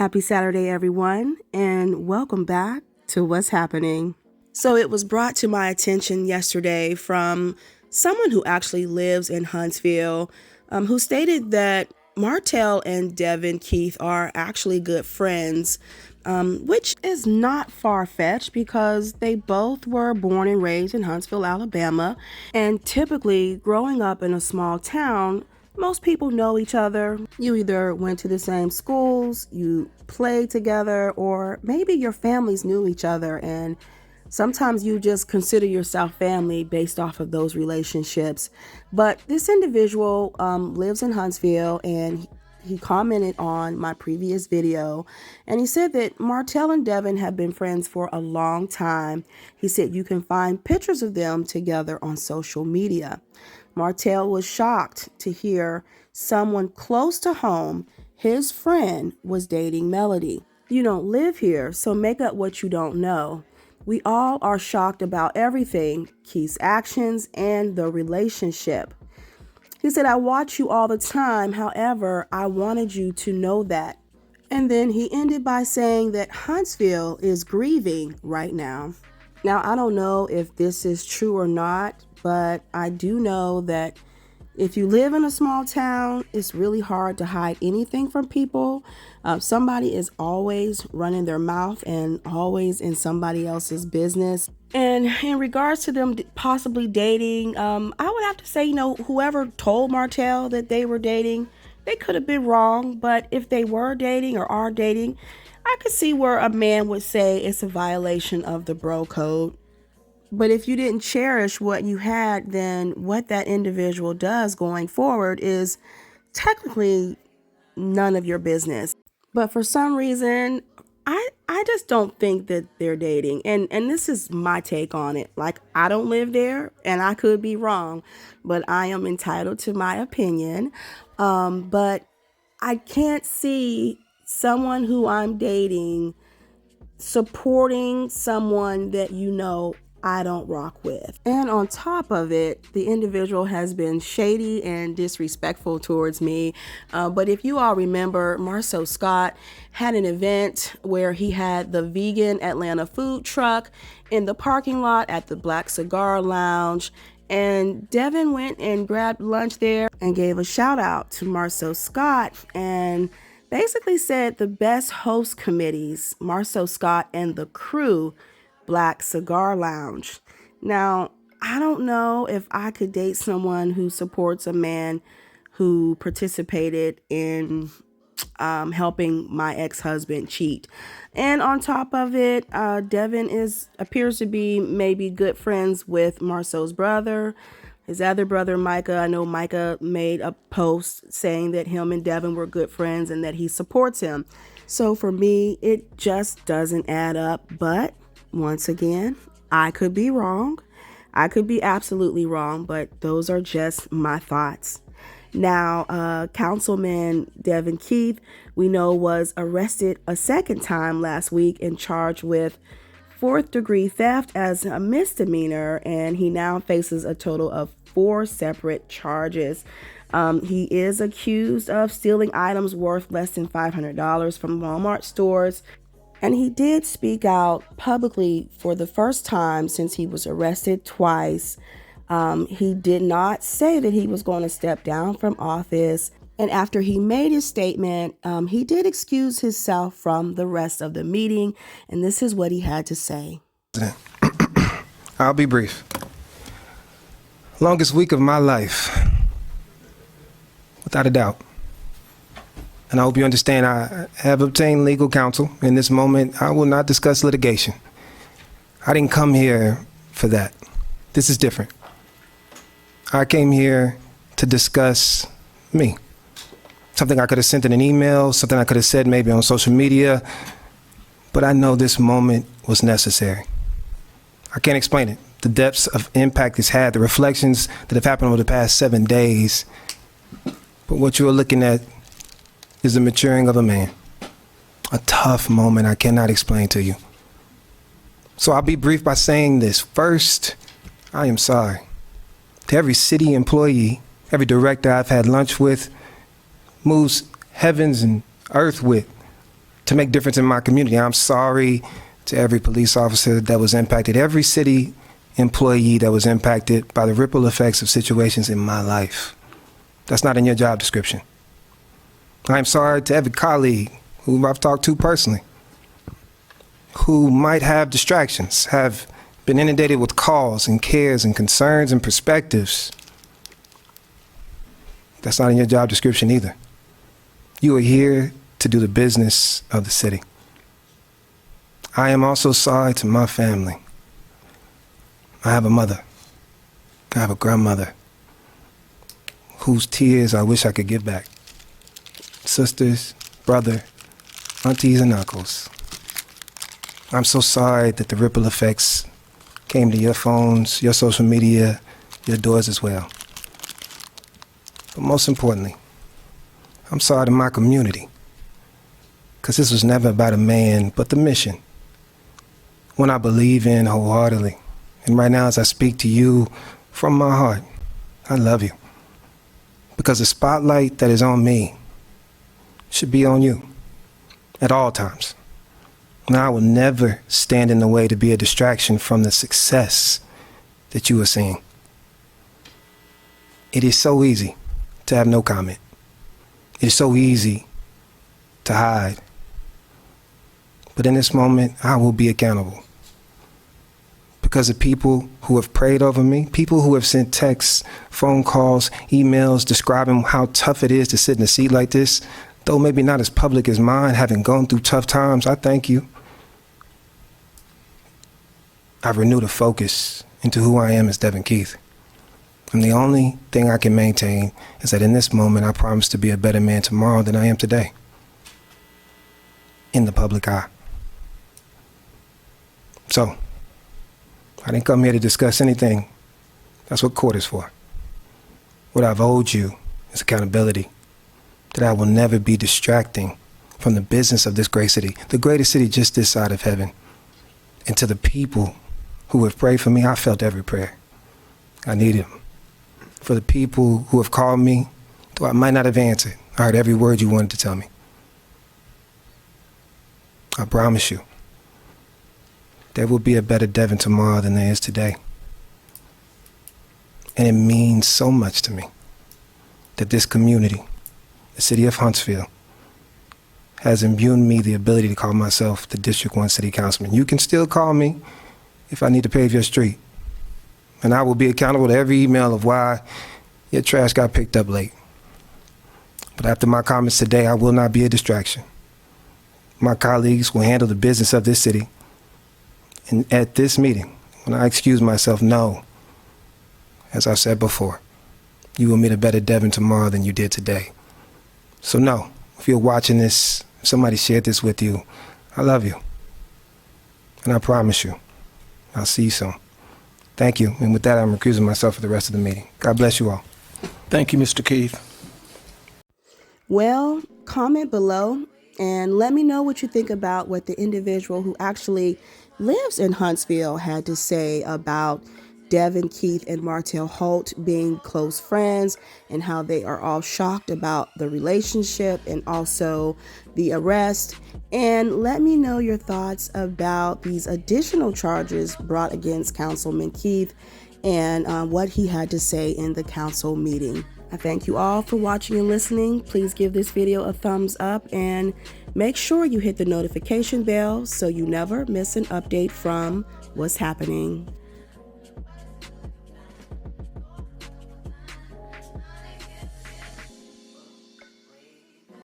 Happy Saturday, everyone, and welcome back to What's Happening. So it was brought to my attention yesterday from someone who actually lives in Huntsville, who stated that Martell and Devyn Keith are actually good friends, which is not far-fetched because they both were born and raised in Huntsville, Alabama, and typically growing up in a small town, most people know each other. You either went to the same schools, you played together, or maybe your families knew each other, and sometimes you just consider yourself family based off of those relationships. But this individual lives in Huntsville, and he commented on my previous video, and he said that Martell and Devin have been friends for a long time. He said you can find pictures of them together on social media. Martell was shocked to hear someone close to home, his friend, was dating Melody. You don't live here, so make up what you don't know. We all are shocked about everything, Keith's actions and the relationship. He said, I watch you all the time. However, I wanted you to know that. And then he ended by saying that Huntsville is grieving right now. Now, I don't know if this is true or not, but I do know that if you live in a small town, it's really hard to hide anything from people. Somebody is always running their mouth and always in somebody else's business. And in regards to them possibly dating, I would have to say, whoever told Martell that they were dating, they could have been wrong. But if they were dating or are dating, I could see where a man would say it's a violation of the bro code. But if you didn't cherish what you had, then what that individual does going forward is technically none of your business. But for some reason, I just don't think that they're dating. And this is my take on it. Like, I don't live there and I could be wrong, but I am entitled to my opinion. But I can't see someone who I'm dating supporting someone that I don't rock with. And on top of it, the individual has been shady and disrespectful towards me. But if you all remember, Marcel Scott had an event where he had the vegan Atlanta food truck in the parking lot at the Black Cigar Lounge. And Devin went and grabbed lunch there and gave a shout out to Marcel Scott and basically said the best host committees, Marcel Scott and the crew, Black Cigar Lounge. Now, I don't know if I could date someone who supports a man who participated in helping my ex-husband cheat. And on top of it, Devin appears to be maybe good friends with Marcel's brother. His other brother, Micah, I know Micah made a post saying that him and Devin were good friends and that he supports him. So for me, it just doesn't add up. But once again, I could be wrong. I could be absolutely wrong, but those are just my thoughts. Now, Councilman Devyn Keith, we know, was arrested a second time last week and charged with fourth-degree theft as a misdemeanor, and he now faces a total of 4 separate charges. He is accused of stealing items worth less than $500 from Walmart stores. And he did speak out publicly for the first time since he was arrested twice. He did not say that he was going to step down from office. And after he made his statement, he did excuse himself from the rest of the meeting. And this is what he had to say. I'll be brief. Longest week of my life, without a doubt. And I hope you understand I have obtained legal counsel. In this moment, I will not discuss litigation. I didn't come here for that. This is different. I came here to discuss me. Something I could have sent in an email, something I could have said maybe on social media, but I know this moment was necessary. I can't explain it. The depths of impact it's had, the reflections that have happened over the past 7 days. But what you are looking at is the maturing of a man. A tough moment I cannot explain to you. So I'll be brief by saying this. First, I am sorry to every city employee, every director I've had lunch with, moves heavens and earth with, to make difference in my community. I'm sorry to every police officer that was impacted, every city employee that was impacted by the ripple effects of situations in my life. That's not in your job description. I'm sorry to every colleague who I've talked to personally, who might have distractions, have been inundated with calls and cares and concerns and perspectives. That's not in your job description either. You are here to do the business of the city. I am also sorry to my family. I have a mother. I have a grandmother whose tears I wish I could give back. Sisters, brother, aunties, and uncles. I'm so sorry that the ripple effects came to your phones, your social media, your doors as well. But most importantly, I'm sorry to my community, because this was never about a man, but the mission, one I believe in wholeheartedly. And right now, as I speak to you from my heart, I love you, because the spotlight that is on me should be on you at all times. And I will never stand in the way to be a distraction from the success that you are seeing. It is so easy to have no comment. It is so easy to hide. But in this moment, I will be accountable. Because the people who have prayed over me, people who have sent texts, phone calls, emails describing how tough it is to sit in a seat like this, though maybe not as public as mine, having gone through tough times, I thank you. I've renewed a focus into who I am as Devyn Keith. And the only thing I can maintain is that in this moment, I promise to be a better man tomorrow than I am today. In the public eye. So, I didn't come here to discuss anything. That's what court is for. What I've owed you is accountability. That I will never be distracting from the business of this great city, the greatest city just this side of heaven. And to the people who have prayed for me, I felt every prayer. I needed them. For the people who have called me, though I might not have answered, I heard every word you wanted to tell me. I promise you, there will be a better Devin tomorrow than there is today. And it means so much to me that this community, the city of Huntsville, has imbued me the ability to call myself the District 1 City Councilman. You can still call me if I need to pave your street. And I will be accountable to every email of why your trash got picked up late. But after my comments today, I will not be a distraction. My colleagues will handle the business of this city. And at this meeting, when I excuse myself, no, as I've said before, you will meet a better Devin tomorrow than you did today. So no, if you're watching this, if somebody shared this with you, I love you. And I promise you, I'll see you soon. Thank you. And with that, I'm recusing myself for the rest of the meeting. God bless you all. Thank you, Mr. Keith. Well, comment below and let me know what you think about what the individual who actually lives in Huntsville had to say about Devyn Keith and Martell Holt being close friends and how they are all shocked about the relationship and also the arrest. And let me know your thoughts about these additional charges brought against Councilman Keith and what he had to say in the council meeting. I thank you all for watching and listening. Please give this video a thumbs up and make sure you hit the notification bell so you never miss an update from What's Happening.